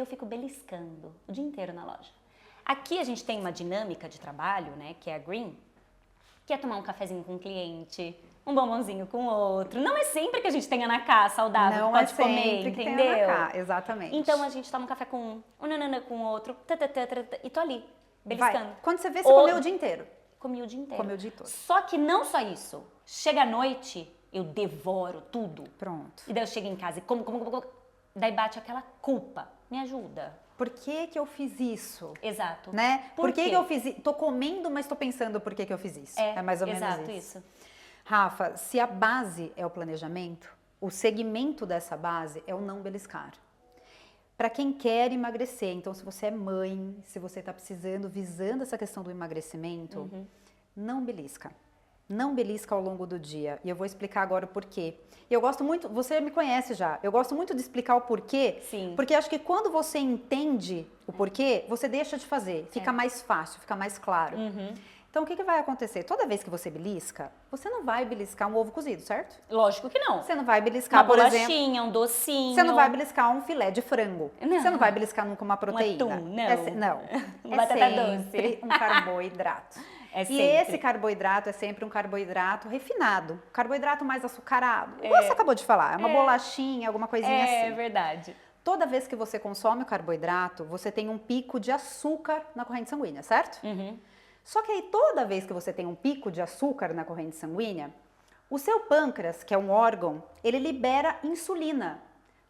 eu fico beliscando o dia inteiro na loja. Aqui a gente tem uma dinâmica de trabalho, né, que é a Green, que é tomar um cafezinho com o cliente, um bombonzinho com o outro. Não é sempre que a gente tenha na cá saudável, Não pode é comer, sempre que entendeu? tenha na cá, exatamente. Então a gente toma um café com um nanana com o outro, e tô ali, beliscando. Vai. Quando você vê, você comeu o dia inteiro. Comi o dia inteiro. Comeu o dia todo. Só que não só isso. Chega à noite, eu devoro tudo. Pronto. E daí eu chego em casa e como. Daí bate aquela culpa. Me ajuda. Por que que eu fiz isso? Exato. Né? Por que quê? que eu fiz isso? Tô comendo, mas tô pensando por que que eu fiz isso. É mais ou menos exato isso. isso. Rafa, se a base é o planejamento, o segmento dessa base é o não beliscar. Para quem quer emagrecer, então se você é mãe, se você está precisando, visando essa questão do emagrecimento, não belisca. Não belisca ao longo do dia. E eu vou explicar agora o porquê. Eu gosto muito, você me conhece já, eu gosto muito de explicar o porquê, Sim. porque acho que quando você entende o porquê, você deixa de fazer, fica mais fácil, fica mais claro. Então, o que vai acontecer? Toda vez que você belisca, você não vai beliscar um ovo cozido, certo? Lógico que não. Você não vai beliscar, Uma por bolachinha, exemplo... um docinho. Você não vai beliscar um filé de frango. Não. Você não vai beliscar nunca uma proteína. atum, não. Não. Batata sempre doce. um carboidrato. É E sempre. esse carboidrato é sempre um carboidrato refinado. Carboidrato mais açucarado. Igual você acabou de falar. É uma bolachinha, alguma coisinha assim. É verdade. Toda vez que você consome o carboidrato, você tem um pico de açúcar na corrente sanguínea, certo? Só que aí toda vez que você tem um pico de açúcar na corrente sanguínea, o seu pâncreas, que é um órgão, ele libera insulina.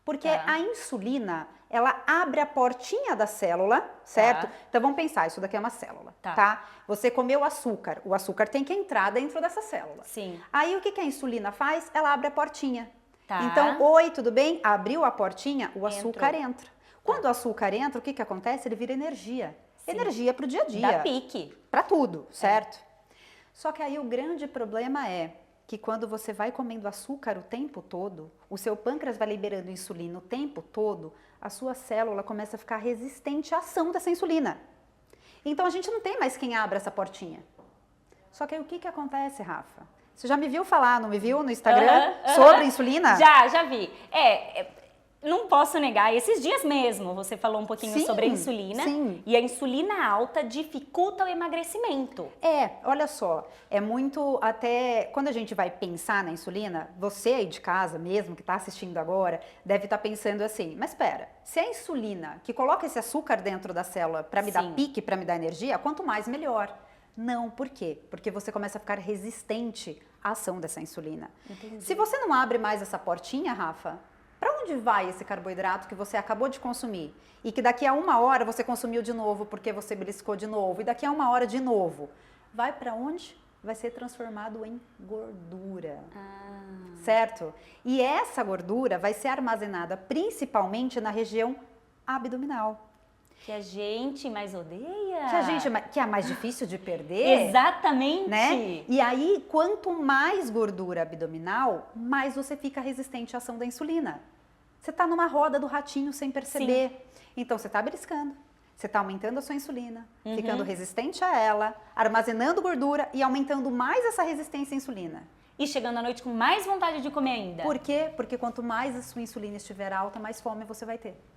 Porque a insulina, ela abre a portinha da célula, certo? Então vamos pensar, isso daqui é uma célula, tá? Você comeu açúcar, o açúcar tem que entrar dentro dessa célula. Sim. Aí o que a insulina faz? Ela abre a portinha. Tá. Então, oi, tudo bem? Abriu a portinha, o açúcar entra. Quando o açúcar entra, o que acontece? Ele vira energia. Sim. Energia para o dia a dia. Dá pique. Para tudo, certo? Só que aí o grande problema é que quando você vai comendo açúcar o tempo todo, o seu pâncreas vai liberando insulina o tempo todo, a sua célula começa a ficar resistente à ação dessa insulina. Então a gente não tem mais quem abra essa portinha. Só que aí o que acontece, Rafa? Você já me viu falar, não me viu no Instagram sobre insulina? Já vi. Não posso negar, esses dias mesmo você falou um pouquinho sobre a insulina. Sim. E a insulina alta dificulta o emagrecimento. Olha só, é muito até quando a gente vai pensar na insulina, você aí de casa mesmo que está assistindo agora, deve estar pensando assim, mas espera, se a insulina que coloca esse açúcar dentro da célula para me dar pique, para me dar energia, quanto mais melhor. Não, por quê? Porque você começa a ficar resistente à ação dessa insulina. Entendi. Se você não abre mais essa portinha, Rafa, para onde vai esse carboidrato que você acabou de consumir? E que daqui a 1 hora você consumiu de novo porque você beliscou de novo. E daqui a 1 hora de novo. Vai para onde? Vai ser transformado em gordura. Certo? E essa gordura vai ser armazenada principalmente na região abdominal. Que a gente mais odeia. Que é mais difícil de perder. Exatamente. Né? E aí, quanto mais gordura abdominal, mais você fica resistente à ação da insulina. Você está numa roda do ratinho sem perceber. Sim. Então, você está beliscando. Você está aumentando a sua insulina, ficando resistente a ela, armazenando gordura e aumentando mais essa resistência à insulina. E chegando à noite com mais vontade de comer ainda. Por quê? Porque quanto mais a sua insulina estiver alta, mais fome você vai ter.